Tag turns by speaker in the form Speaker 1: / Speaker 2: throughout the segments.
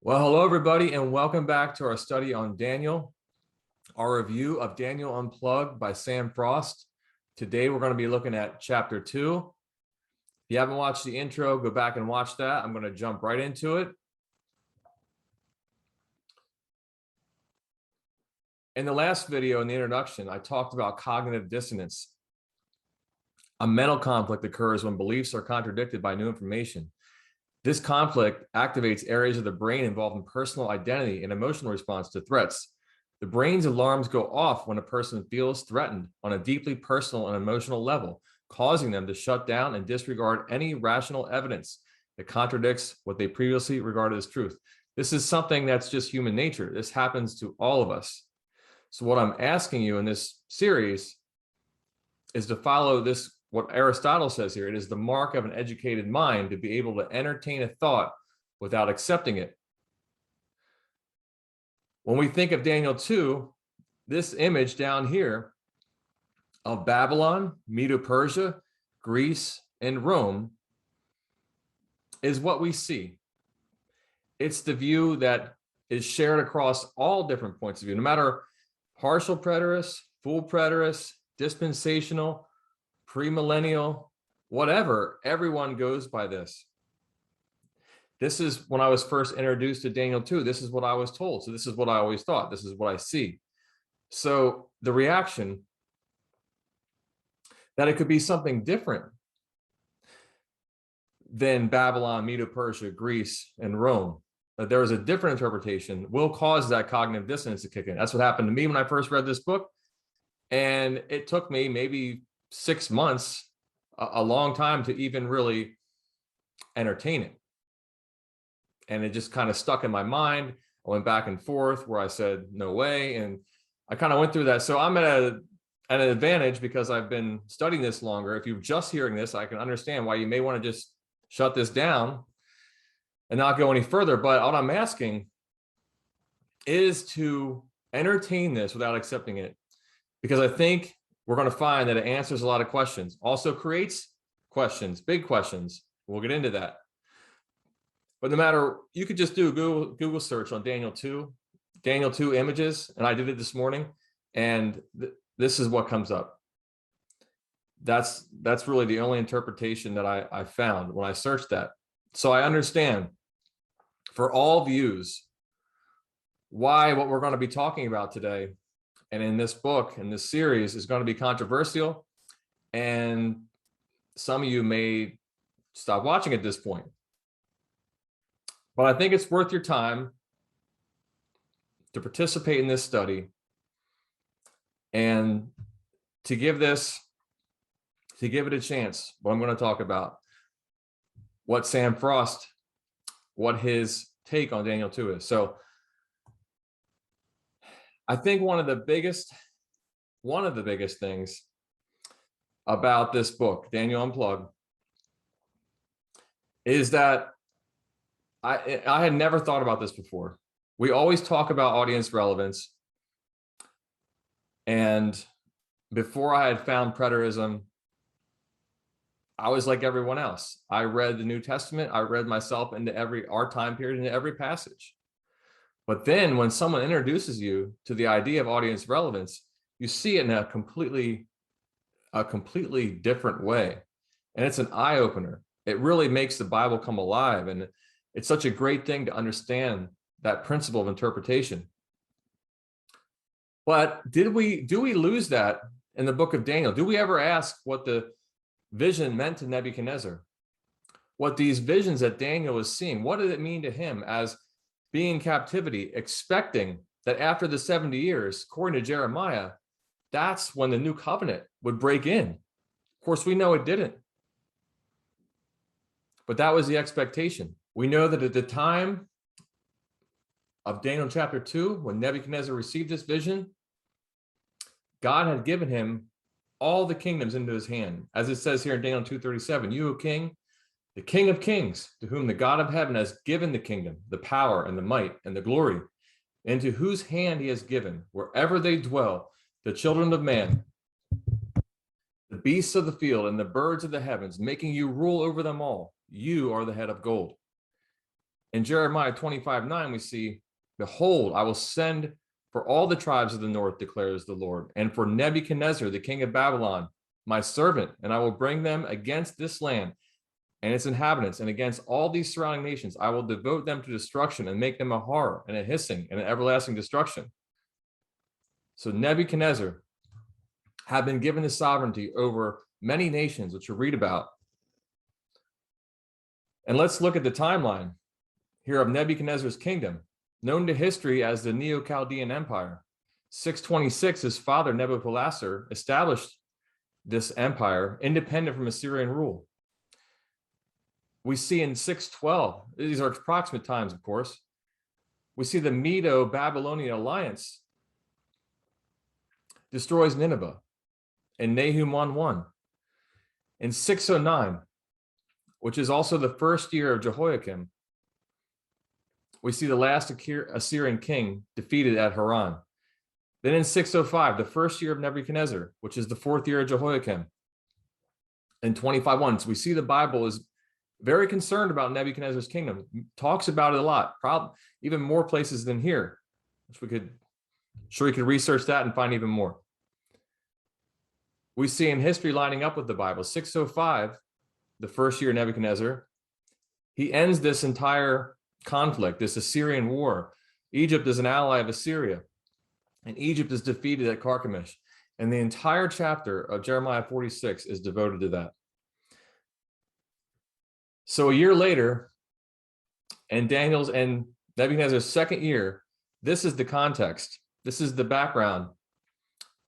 Speaker 1: Well, hello, everybody, and welcome back to our study on Daniel, our review of Daniel Unplugged by Sam Frost. Today, we're going to be looking at chapter 2. If you haven't watched the intro, go back and watch that. I'm going to jump right into it. In the last video, in the introduction, I talked about cognitive dissonance. A mental conflict occurs when beliefs are contradicted by new information. This conflict activates areas of the brain involved in personal identity and emotional response to threats. The brain's alarms go off when a person feels threatened on a deeply personal and emotional level, causing them to shut down and disregard any rational evidence that contradicts what they previously regarded as truth. This is something that's just human nature. This happens to all of us. So what I'm asking you in this series is to follow this, what Aristotle says here. It is the mark of an educated mind to be able to entertain a thought without accepting it. When we think of Daniel 2, this image down here of Babylon, Medo-Persia, Greece, and Rome is what we see. It's the view that is shared across all different points of view, no matter partial preterist, full preterist, dispensational, premillennial, whatever, everyone goes by this. This is when I was first introduced to Daniel 2, this is what I was told. So this is what I always thought. This is what I see. So the reaction that it could be something different than Babylon, Medo-Persia, Greece, and Rome, that there is a different interpretation, will cause that cognitive dissonance to kick in. That's what happened to me when I first read this book. And it took me maybe 6 months, a long time, to even really entertain it. And it just kind of stuck in my mind. I went back and forth where I said, no way. And I kind of went through that. So I'm at an advantage because I've been studying this longer. If you're just hearing this, I can understand why you may want to just shut this down and not go any further. But what I'm asking is to entertain this without accepting it, because I think we're going to find that it answers a lot of questions, also creates questions, big questions. We'll get into that. But no matter, you could just do a Google search on Daniel 2 images, and I did it this morning, and this is what comes up. That's really the only interpretation that I found when I searched that. So I understand for all views why what we're going to be talking about today and in this book, in this series, is going to be controversial, and some of you may stop watching at this point. But I think it's worth your time to participate in this study and to give it a chance. What I'm going to talk about, what Sam Frost, what his take on Daniel 2 is. So I think one of the biggest things about this book, Daniel Unplugged, is that I had never thought about this before. We always talk about audience relevance. And before I had found preterism, I was like everyone else. I read the New Testament. I read myself into our time period, into every passage. But then when someone introduces you to the idea of audience relevance, you see it in a completely different way. And it's an eye-opener. It really makes the Bible come alive. And it's such a great thing to understand that principle of interpretation. But do we lose that in the book of Daniel? Do we ever ask what the vision meant to Nebuchadnezzar? What these visions that Daniel was seeing, what did it mean to him as being in captivity, expecting that after the 70 years, according to Jeremiah, that's when the new covenant would break in? Of course, we know it didn't. But that was the expectation. We know that at the time of Daniel chapter 2, when Nebuchadnezzar received this vision, God had given him all the kingdoms into his hand. As it says here in Daniel 2:37, you, O king, the King of kings, to whom the God of heaven has given the kingdom, the power and the might and the glory, into whose hand he has given, wherever they dwell, the children of man, the beasts of the field and the birds of the heavens, making you rule over them all. You are the head of gold. In Jeremiah 25:9, we see, behold, I will send for all the tribes of the north, declares the Lord, and for Nebuchadnezzar, the king of Babylon, my servant, and I will bring them against this land and its inhabitants, and against all these surrounding nations. I will devote them to destruction and make them a horror and a hissing and an everlasting destruction. So Nebuchadnezzar had been given the sovereignty over many nations, which we read about. And let's look at the timeline here of Nebuchadnezzar's kingdom, known to history as the Neo-Chaldean Empire. 626, his father Nebuchadnezzar established this empire independent from Assyrian rule. We see in 612, these are approximate times, of course, we see the Medo-Babylonian alliance destroys Nineveh in Nahum 1:1. In 609, which is also the first year of Jehoiakim, we see the last Assyrian king defeated at Haran. Then in 605, the first year of Nebuchadnezzar, which is the fourth year of Jehoiakim. In 25:1, so we see the Bible is very concerned about Nebuchadnezzar's kingdom, talks about it a lot, probably even more places than here, which we could research that and find even more. We see in history lining up with the Bible, 605, the first year of Nebuchadnezzar, he ends this entire conflict, this Assyrian war. Egypt is an ally of Assyria, and Egypt is defeated at Carchemish. And the entire chapter of Jeremiah 46 is devoted to that. So a year later, and Daniel's and Nebuchadnezzar's second year, this is the context. This is the background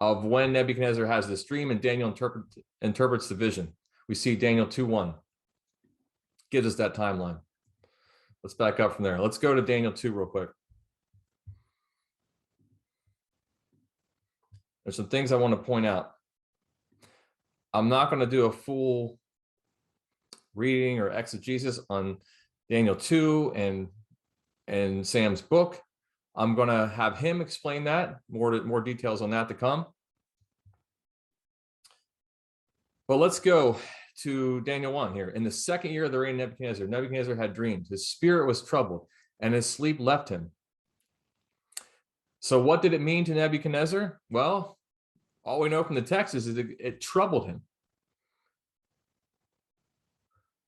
Speaker 1: of when Nebuchadnezzar has this dream and Daniel interprets the vision. We see Daniel 2:1 gives us that timeline. Let's back up from there. Let's go to Daniel 2 real quick. There's some things I want to point out. I'm not going to do a full reading or exegesis on Daniel 2 and Sam's book. I'm going to have him explain that, more details on that to come. But let's go to Daniel 1 here. In the second year of the reign of Nebuchadnezzar, Nebuchadnezzar had dreams. His spirit was troubled, and his sleep left him. So what did it mean to Nebuchadnezzar? Well, all we know from the text is that it troubled him.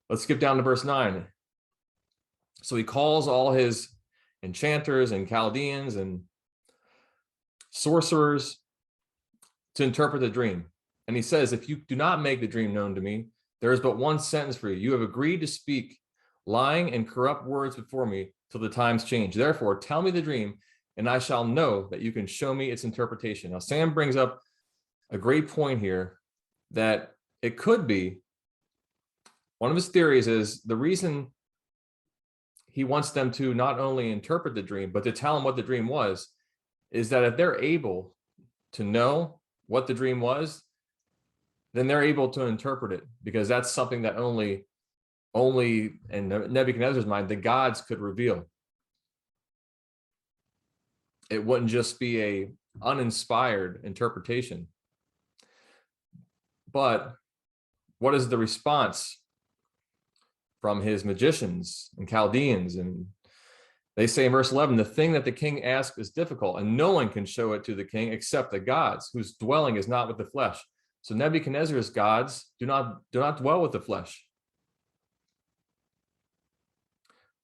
Speaker 1: Let's skip down to verse 9. So he calls all his enchanters and Chaldeans and sorcerers to interpret the dream. And he says, if you do not make the dream known to me, there is but one sentence for you. You have agreed to speak lying and corrupt words before me till the times change. Therefore, tell me the dream, and I shall know that you can show me its interpretation. Now, Sam brings up a great point here that it could be, one of his theories is the reason he wants them to not only interpret the dream, but to tell him what the dream was, is that if they're able to know what the dream was, then they're able to interpret it, because that's something that only in Nebuchadnezzar's mind, the gods could reveal. It wouldn't just be a uninspired interpretation. But what is the response from his magicians and Chaldeans? And they say in verse 11, the thing that the king asks is difficult, and no one can show it to the king except the gods, whose dwelling is not with the flesh. So Nebuchadnezzar's gods do not dwell with the flesh.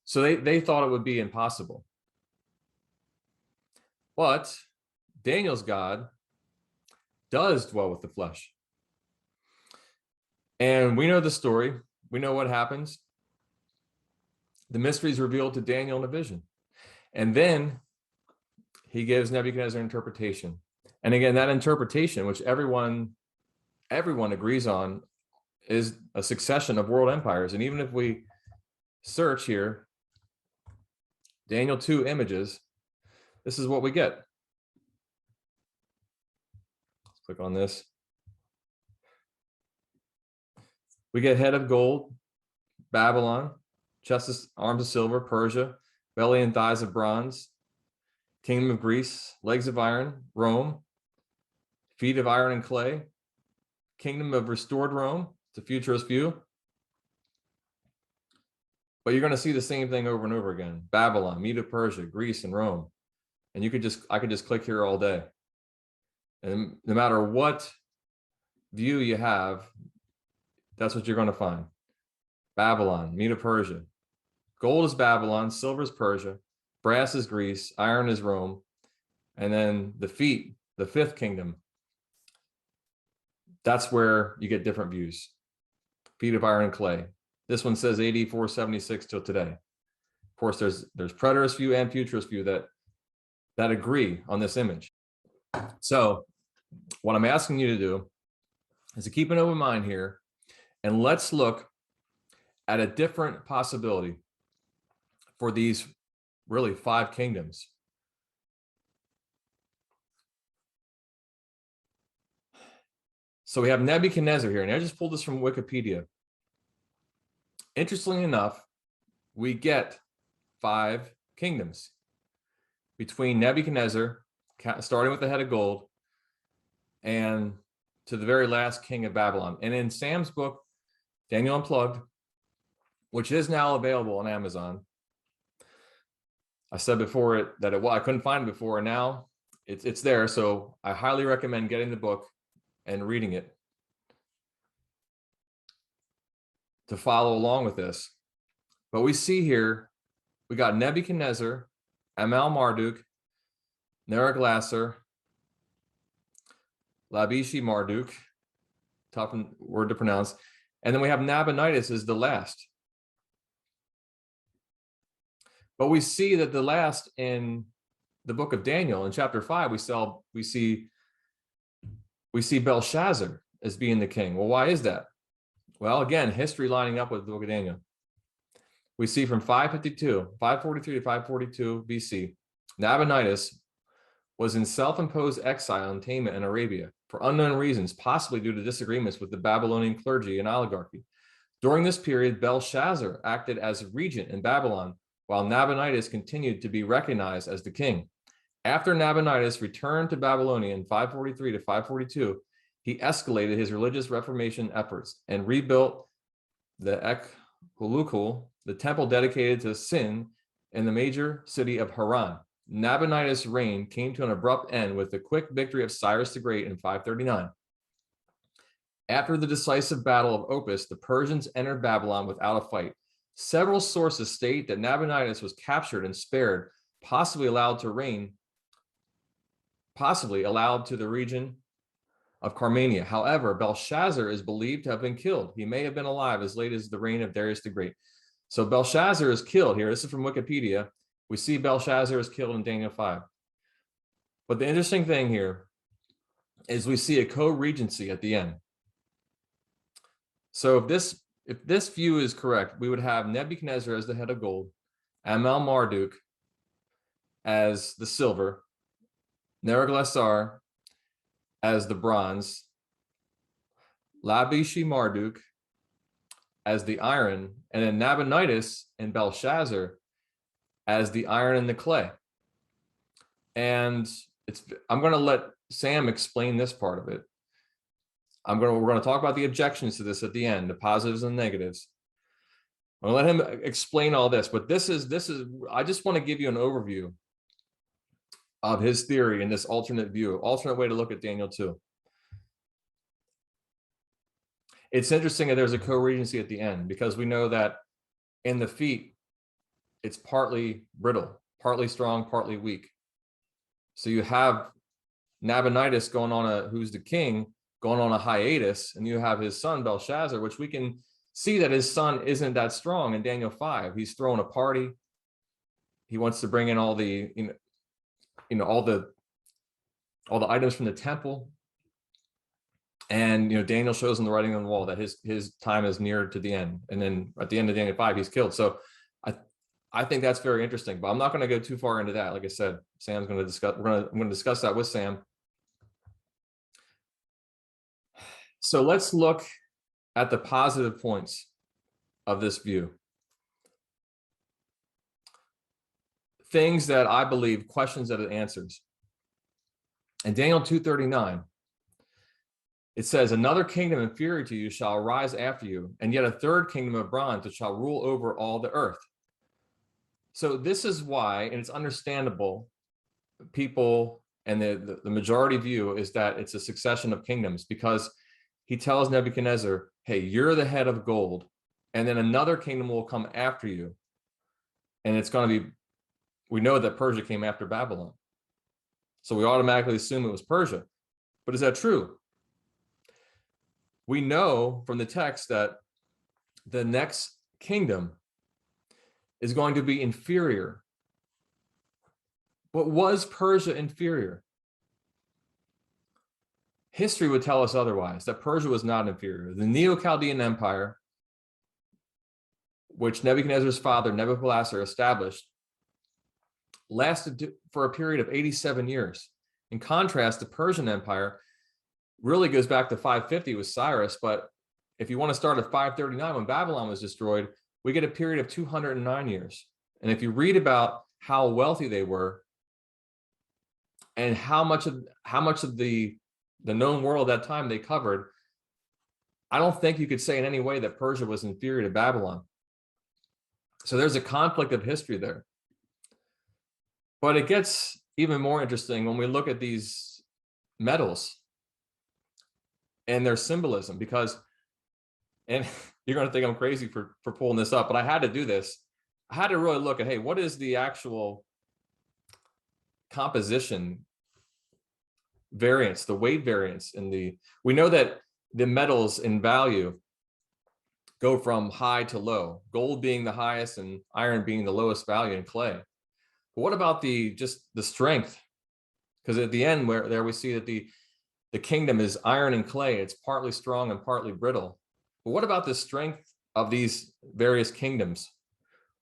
Speaker 1: So they thought it would be impossible. But Daniel's God does dwell with the flesh. And we know the story. We know what happens. The mystery is revealed to Daniel in a vision. And then he gives Nebuchadnezzar an interpretation. And again, that interpretation, which everyone agrees on, is a succession of world empires. And even if we search here, Daniel 2 images, this is what we get. Let's click on this. We get head of gold, Babylon, chest, arms of silver, Persia, belly and thighs of bronze, kingdom of Greece, legs of iron, Rome, feet of iron and clay, kingdom of restored Rome, it's a futurist view. But you're going to see the same thing over and over again. Babylon, Medo Persia, Greece, and Rome. And I could just click here all day. And no matter what view you have, that's what you're going to find. Babylon, Medo Persia. Gold is Babylon, silver is Persia, brass is Greece, iron is Rome. And then the feet, the fifth kingdom, that's where you get different views. Feet of iron and clay. This one says AD 476 till today. Of course, there's preterist view and futurist view that agree on this image. So what I'm asking you to do is to keep an open mind here, and let's look at a different possibility for these really 5 kingdoms. So we have Nebuchadnezzar here, and I just pulled this from Wikipedia. Interestingly enough, we get 5 kingdoms between Nebuchadnezzar, starting with the head of gold, and to the very last king of Babylon. And in Sam's book, Daniel Unplugged, which is now available on Amazon, I said before I couldn't find it before, and now it's there. So I highly recommend getting the book and reading it to follow along with this. But we see here, we got Nebuchadnezzar, Marduk, Neriglissar, Labishi Marduk, tough word to pronounce. And then we have Nabonidus as the last. But we see that the last in the book of Daniel, in chapter 5, we see Belshazzar as being the king. Well, why is that? Well, again, history lining up with the book of Daniel. We see from 543 to 542 BC, Nabonidus was in self-imposed exile in Tama and Arabia for unknown reasons, possibly due to disagreements with the Babylonian clergy and oligarchy. During this period, Belshazzar acted as regent in Babylon, while Nabonidus continued to be recognized as the king. After Nabonidus returned to Babylonia in 543 to 542, he escalated his religious reformation efforts and rebuilt the Ekhulukul, the temple dedicated to Sin, in the major city of Haran. Nabonidus' reign came to an abrupt end with the quick victory of Cyrus the Great in 539. After the decisive battle of Opis, the Persians entered Babylon without a fight. Several sources state that Nabonidus was captured and spared, possibly allowed to the region of Carmania. However, Belshazzar is believed to have been killed. He may have been alive as late as the reign of Darius the Great. So Belshazzar is killed here. This is from Wikipedia. We see Belshazzar is killed in Daniel 5. But the interesting thing here is we see a co-regency at the end. So if this view is correct, we would have Nebuchadnezzar as the head of gold, Marduk as the silver, Neriglissar as the bronze, Labishi Marduk as the iron, and then Nabonidus and Belshazzar as the iron and the clay. And I'm going to let Sam explain this part of it. We're going to talk about the objections to this at the end, the positives and negatives. I'm going to let him explain all this, but this is I just want to give you an overview of his theory and this alternate view, alternate way to look at Daniel 2. It's interesting that there's a co-regency at the end, because we know that in the feet, it's partly brittle, partly strong, partly weak. So you have Nabonidus who's the king, going on a hiatus, and you have his son Belshazzar, which we can see that his son isn't that strong in Daniel 5. He's throwing a party. He wants to bring in all the, all the items from the temple. And Daniel shows in the writing on the wall that his time is near to the end. And then at the end of Daniel 5, he's killed. So I think that's very interesting, but I'm not going to go too far into that. Like I said, Sam's going to discuss. I'm going to discuss that with Sam. So let's look at the positive points of this view. Things that I believe, questions that it answers. In Daniel 2:39, it says, another kingdom inferior to you shall arise after you, and yet a third kingdom of bronze that shall rule over all the earth. So this is why, and it's understandable, people and the majority view is that it's a succession of kingdoms, because he tells Nebuchadnezzar, hey, you're the head of gold, and then another kingdom will come after you. And it's going to be, we know that Persia came after Babylon. So we automatically assume it was Persia. But is that true? We know from the text that the next kingdom is going to be inferior. But was Persia inferior? History would tell us otherwise, that Persia was not inferior. The Neo-Chaldean Empire, which Nebuchadnezzar's father, Nebuchadnezzar, established, lasted for a period of 87 years. In contrast, the Persian Empire really goes back to 550 with Cyrus, but if you want to start at 539, when Babylon was destroyed, we get a period of 209 years. And if you read about how wealthy they were and how much of the known world at that time they covered, I don't think you could say in any way that Persia was inferior to Babylon. So there's a conflict of history there. But it gets even more interesting when we look at these metals and their symbolism, because, and you're going to think I'm crazy for pulling this up, but I had to do this. I had to really look at, hey, what is the actual composition variance, the weight variance in the, we know that the metals in value go from high to low, gold being the highest and iron being the lowest value in clay. But what about just the strength? Because at the end where there we see that the kingdom is iron and clay. It's partly strong and partly brittle. But what about the strength of these various kingdoms?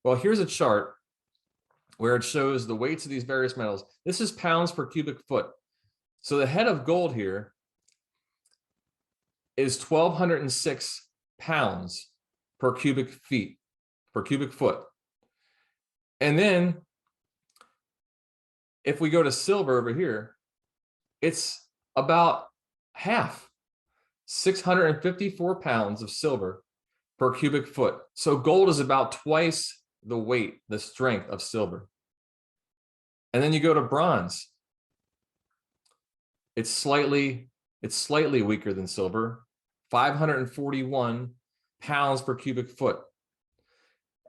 Speaker 1: Well, here's a chart where it shows the weights of these various metals. This is pounds per cubic foot. So the head of gold here is 1,206 pounds per cubic foot. And then if we go to silver over here, it's about half, 654 pounds of silver per cubic foot. So gold is about twice the weight, the strength of silver. And then you go to bronze. It's slightly weaker than silver, 541 pounds per cubic foot.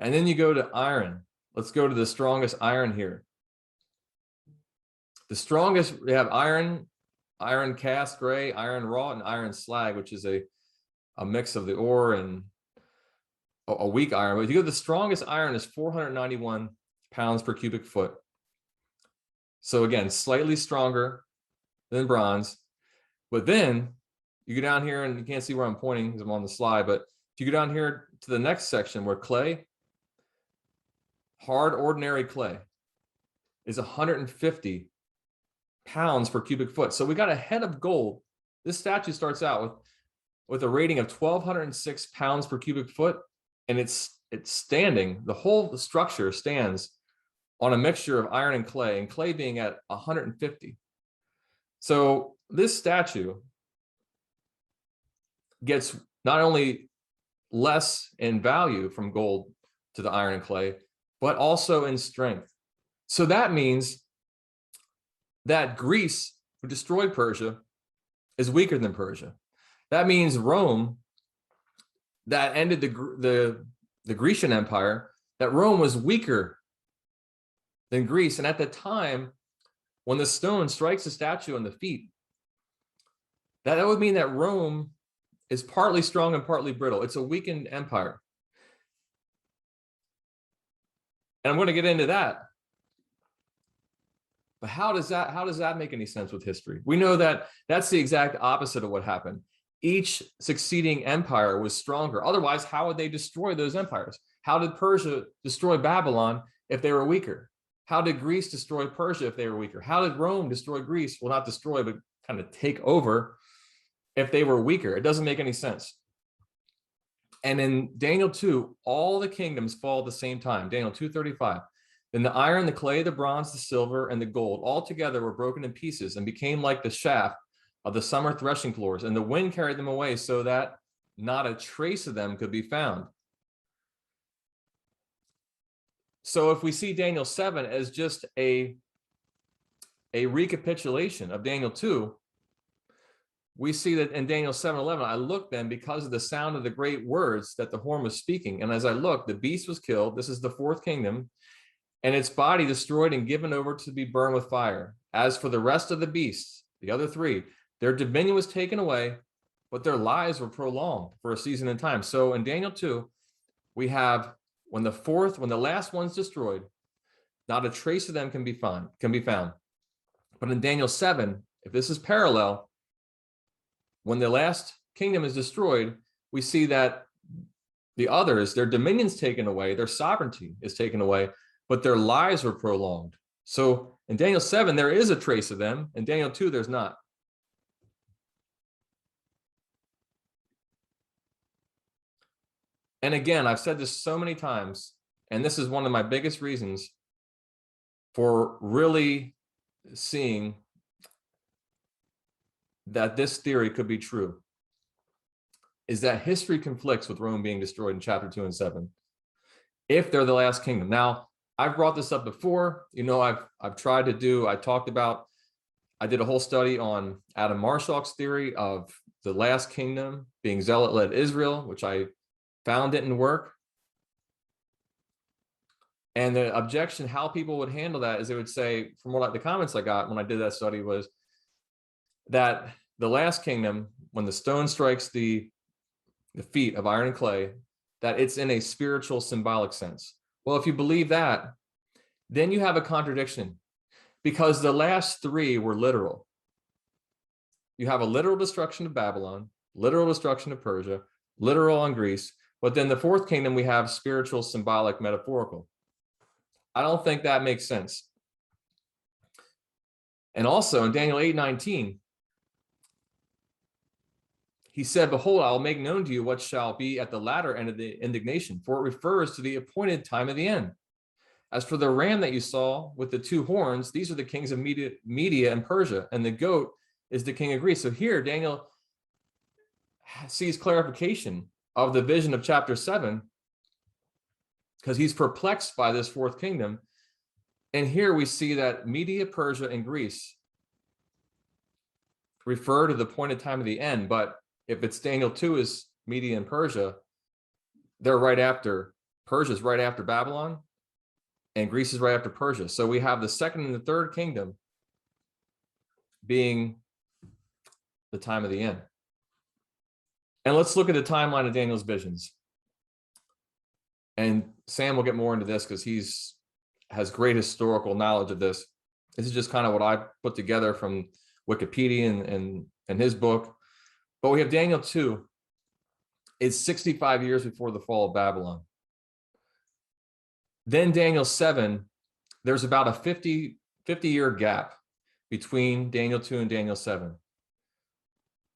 Speaker 1: And then you go to iron. Let's go to the strongest iron here. The strongest, we have iron cast gray, iron wrought, and iron slag, which is a mix of the ore and a weak iron. But if you go, the strongest iron is 491 pounds per cubic foot. So again, slightly stronger than bronze. But then you go down here, and you can't see where I'm pointing because I'm on the slide, but if you go down here to the next section where clay, hard ordinary clay, is 150 pounds per cubic foot. So we got a head of gold. This statue starts out with a rating of 1,206 pounds per cubic foot, and it's standing. The whole structure stands on a mixture of iron and clay being at 150. So this statue gets not only less in value from gold to the iron and clay, but also in strength. So that means that Greece, who destroyed Persia, is weaker than Persia. That means Rome, that ended the Grecian Empire, that Rome was weaker than Greece. And at the time, when the stone strikes the statue on the feet, that would mean that Rome is partly strong and partly brittle. It's a weakened empire. And I'm going to get into that. But how does that make any sense with history? We know that that's the exact opposite of what happened. Each succeeding empire was stronger. Otherwise, how would they destroy those empires? How did Persia destroy Babylon if they were weaker? How did Greece destroy Persia if they were weaker? How did Rome destroy Greece? Well, not destroy, but kind of take over if they were weaker. It doesn't make any sense. And in Daniel 2, all the kingdoms fall at the same time. Daniel 2:35. Then the iron, the clay, the bronze, the silver, and the gold all together were broken in pieces and became like the shaft of the summer threshing floors, and the wind carried them away so that not a trace of them could be found. So if we see Daniel 7 as just a recapitulation of Daniel 2, we see that in Daniel 7:11, I looked then because of the sound of the great words that the horn was speaking. And as I looked, the beast was killed. This is the fourth kingdom, and its body destroyed and given over to be burned with fire. As for the rest of the beasts, the other three, their dominion was taken away, but their lives were prolonged for a season and time. So in Daniel 2, we have when the last one's destroyed, not a trace of them can be found. But in Daniel 7, if this is parallel, when the last kingdom is destroyed, we see that the others, their dominion's taken away, their sovereignty is taken away, but their lives were prolonged. So in Daniel 7, there is a trace of them. In Daniel 2, there's not. And again, I've said this so many times, and this is one of my biggest reasons for really seeing that this theory could be true, is that history conflicts with Rome being destroyed in chapter 2 and 7, if they're the last kingdom. Now, I've brought this up before. I've tried to do, I did a whole study on Adam Marshall's theory of the last kingdom being zealot-led Israel, which I found didn't work. And the objection, how people would handle that is they would say, from what the comments I got when I did that study was that the last kingdom, when the stone strikes the feet of iron and clay, that it's in a spiritual symbolic sense. Well, if you believe that, then you have a contradiction, because the last three were literal. You have a literal destruction of Babylon, literal destruction of Persia, literal on Greece, but then the fourth kingdom, we have spiritual, symbolic, metaphorical. I don't think that makes sense. And also in Daniel 8:19, he said, behold, I will make known to you what shall be at the latter end of the indignation, for it refers to the appointed time of the end. As for the ram that you saw with the two horns, these are the kings of Media and Persia, and the goat is the king of Greece. So here, Daniel sees clarification of the vision of chapter 7, because he's perplexed by this fourth kingdom. And here we see that Media, Persia, and Greece refer to the appointed time of the end, but if it's Daniel 2 is Media and Persia, they're right after, Persia's right after Babylon, and Greece is right after Persia. So we have the second and the third kingdom being the time of the end. And let's look at the timeline of Daniel's visions. And Sam will get more into this because has great historical knowledge of this. This is just kind of what I put together from Wikipedia and his book. But we have Daniel 2. It's 65 years before the fall of Babylon. Then Daniel 7, there's about a 50-year gap between Daniel 2 and Daniel 7.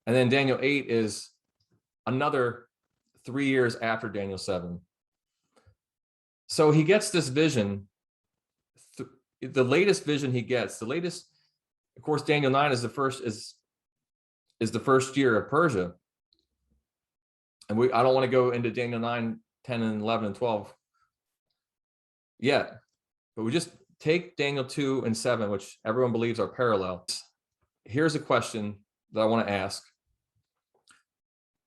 Speaker 1: And then Daniel 8 is another 3 years after Daniel 7. So he gets this vision. The latest vision he gets, of course, Daniel 9 is the first year of Persia. And I don't want to go into Daniel 9, 10, and 11, and 12 yet, but we just take Daniel 2 and 7, which everyone believes are parallel. Here's a question that I want to ask.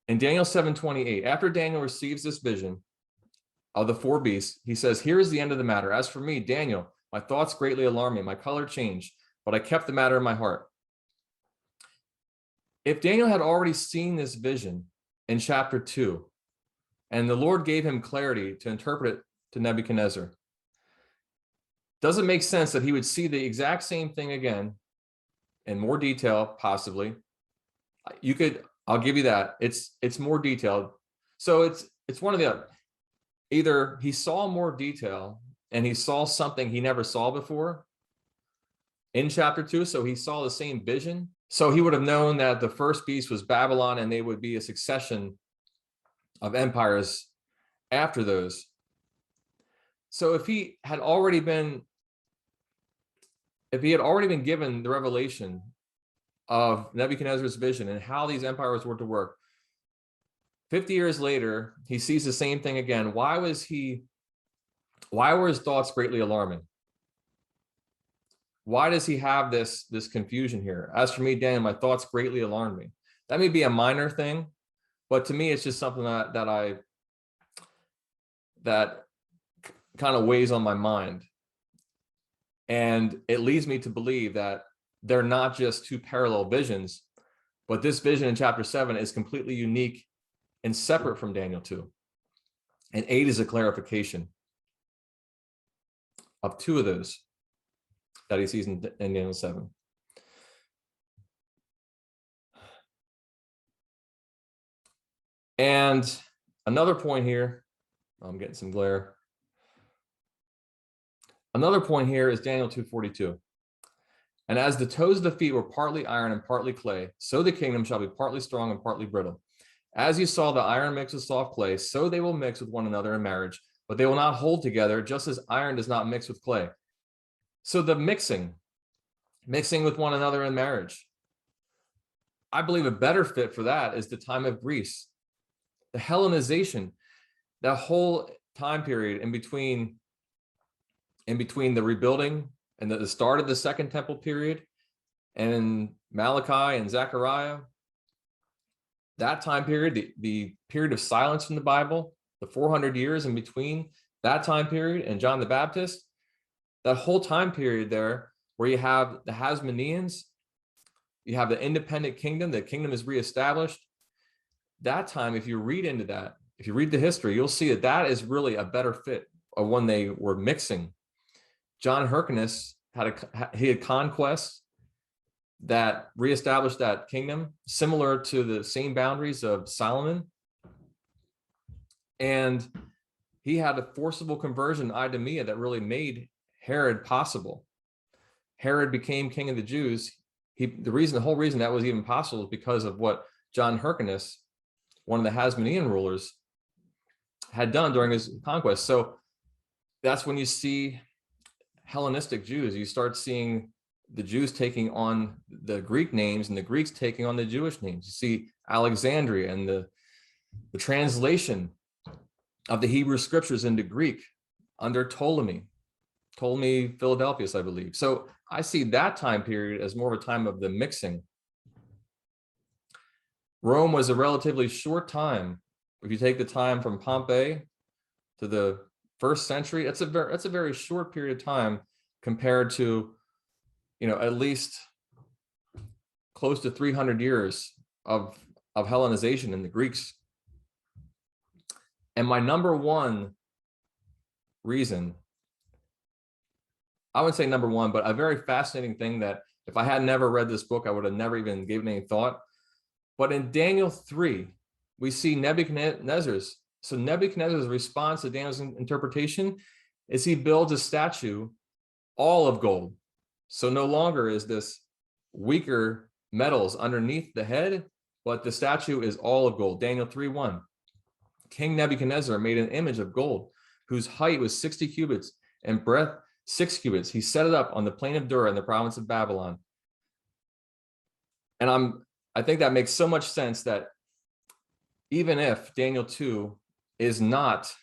Speaker 1: In Daniel 7:28, after Daniel receives this vision of the four beasts, he says, here is the end of the matter. As for me, Daniel, my thoughts greatly alarmed me. My color changed, but I kept the matter in my heart. If Daniel had already seen this vision in chapter 2, and the Lord gave him clarity to interpret it to Nebuchadnezzar, does it make sense that he would see the exact same thing again in more detail, possibly? I'll give you that. It's more detailed. So it's one of the other. Either he saw more detail and he saw something he never saw before in chapter 2, so he saw the same vision. So he would have known that the first beast was Babylon, and they would be a succession of empires after those. So if he had already been given the revelation of Nebuchadnezzar's vision and how these empires were to work. 50 years later, he sees the same thing again. Why were his thoughts greatly alarming? Why does he have this confusion here? As for me, Daniel, my thoughts greatly alarmed me. That may be a minor thing, but to me, it's just something that kind of weighs on my mind. And it leads me to believe that they're not just two parallel visions, but this vision in chapter 7 is completely unique and separate from Daniel 2. And 8 is a clarification of two of those that he sees in Daniel 7. And another point here, I'm getting some glare. Another point here is Daniel 2:42. And as the toes of the feet were partly iron and partly clay, so the kingdom shall be partly strong and partly brittle. As you saw the iron mix with soft clay, so they will mix with one another in marriage, but they will not hold together, just as iron does not mix with clay. So the mixing with one another in marriage. I believe a better fit for that is the time of Greece. The Hellenization, that whole time period in between the rebuilding and the start of the Second Temple period and Malachi and Zechariah, that time period, the period of silence from the Bible, the 400 years in between that time period and John the Baptist, that whole time period there where you have the Hasmoneans, you have the independent kingdom, the kingdom is reestablished. That time, if you read into that, if you read the history, you'll see that is really a better fit of when they were mixing. John Hyrcanus had conquests that reestablished that kingdom, similar to the same boundaries of Solomon. And he had a forcible conversion, Idumea, that really made Herod possible. Herod became king of the Jews. The whole reason that was even possible is because of what John Hyrcanus, one of the Hasmonean rulers, had done during his conquest. So that's when you see Hellenistic Jews. You start seeing the Jews taking on the Greek names and the Greeks taking on the Jewish names. You see Alexandria and the translation of the Hebrew scriptures into Greek under Ptolemy Philadelphus, I believe. So I see that time period as more of a time of the mixing. Rome was a relatively short time. If you take the time from Pompey to the first century, that's a very short period of time compared to, at least close to 300 years of Hellenization in the Greeks. And my number one reason, I wouldn't say number one, but a very fascinating thing that if I had never read this book, I would have never even given any thought. But in Daniel 3, we see Nebuchadnezzar's response to Daniel's interpretation is he builds a statue all of gold. So no longer is this weaker metals underneath the head, but the statue is all of gold. Daniel 3:1. King Nebuchadnezzar made an image of gold whose height was 60 cubits and breadth 6 cubits. He set it up on the plain of Dura in the province of Babylon. And I think that makes so much sense that even if Daniel 2 is not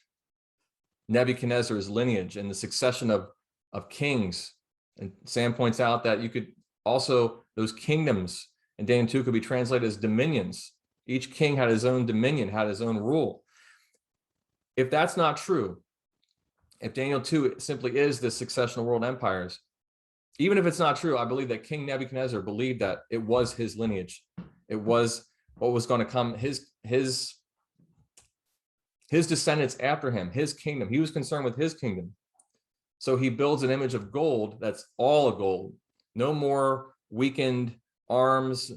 Speaker 1: Nebuchadnezzar's lineage and the succession of kings, and Sam points out that you could also, those kingdoms in Daniel 2 could be translated as dominions. Each king had his own dominion, had his own rule. If that's not true, if Daniel 2 simply is the succession of world empires, even if it's not true, I believe that King Nebuchadnezzar believed that it was his lineage. It was what was going to come, his descendants after him, his kingdom. He was concerned with his kingdom. So he builds an image of gold that's all gold. No more weakened arms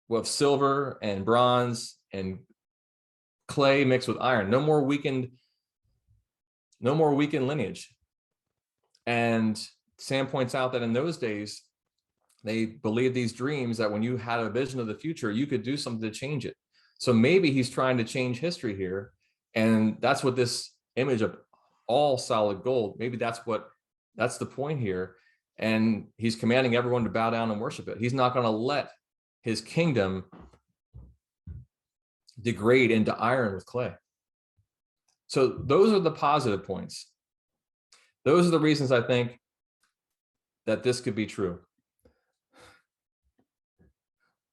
Speaker 1: with silver and bronze and clay mixed with iron. No more weakened lineage. And Sam points out that in those days, they believed these dreams that when you had a vision of the future, you could do something to change it. So maybe he's trying to change history here. And that's what this image of all solid gold, maybe that's the point here. And he's commanding everyone to bow down and worship it. He's not going to let his kingdom degrade into iron with clay. So those are the positive points. Those are the reasons I think that this could be true.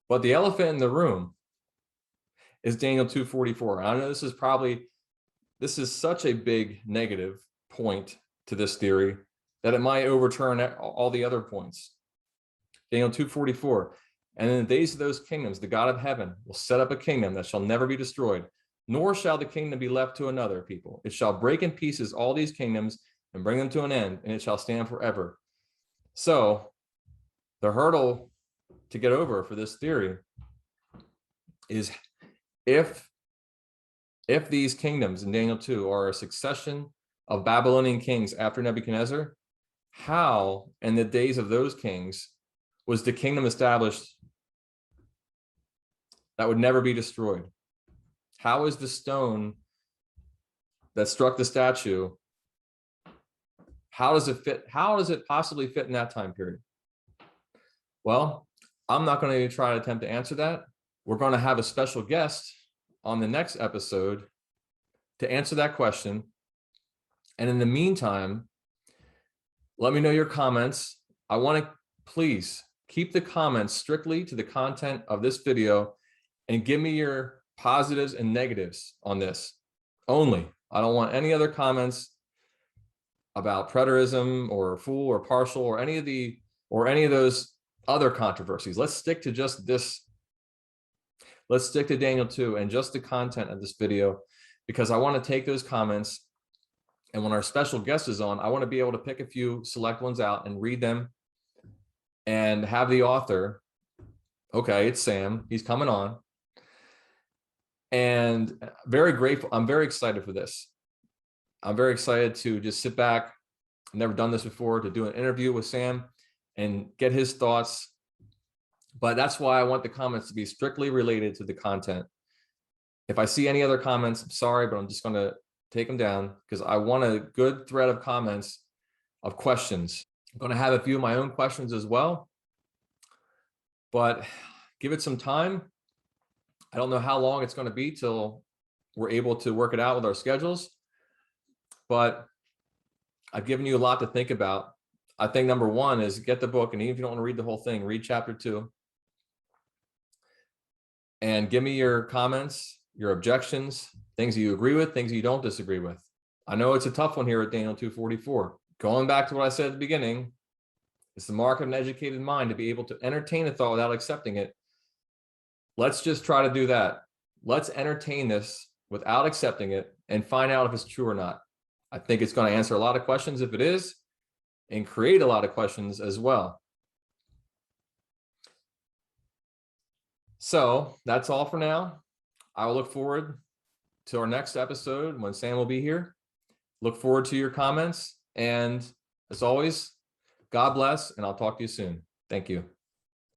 Speaker 1: But the elephant in the room is Daniel 2:44. I know this is such a big negative point to this theory that it might overturn all the other points. Daniel 2:44. And in the days of those kingdoms, the God of heaven will set up a kingdom that shall never be destroyed, nor shall the kingdom be left to another people. It shall break in pieces all these kingdoms and bring them to an end, and it shall stand forever. So the hurdle to get over for this theory is if these kingdoms in Daniel 2 are a succession of Babylonian kings after Nebuchadnezzar, how in the days of those kings was the kingdom established that would never be destroyed? How is the stone that struck the statue, how does it fit? How does it possibly fit in that time period? Well, I'm not going to try to attempt to answer that. We're going to have a special guest on the next episode to answer that question. And in the meantime, let me know your comments. I want to please keep the comments strictly to the content of this video and give me your positives and negatives on this only. I don't want any other comments about preterism or full or partial or any of those other controversies. Let's stick to just this. Let's stick to Daniel 2 and just the content of this video, because I want to take those comments, and when our special guest is on, I want to be able to pick a few select ones out and read them and have the author, okay, it's Sam, he's coming on. And very grateful. I'm very excited for this. I'm very excited to just sit back. I've never done this before, to do an interview with Sam and get his thoughts. But that's why I want the comments to be strictly related to the content. If I see any other comments, I'm sorry, but I'm just going to take them down because I want a good thread of comments, of questions. I'm going to have a few of my own questions as well, but give it some time. I don't know how long it's going to be till we're able to work it out with our schedules, but I've given you a lot to think about. I think number one is get the book, and even if you don't want to read the whole thing, read chapter 2 and give me your comments, your objections, things you agree with, things you don't disagree with. I know it's a tough one here at Daniel 2:44. Going back to what I said at the beginning, it's the mark of an educated mind to be able to entertain a thought without accepting it. Let's just try to do that. Let's entertain this without accepting it and find out if it's true or not. I think it's going to answer a lot of questions if it is, and create a lot of questions as well. So that's all for now. I will look forward to our next episode when Sam will be here. Look forward to your comments. And as always, God bless, and I'll talk to you soon. Thank you.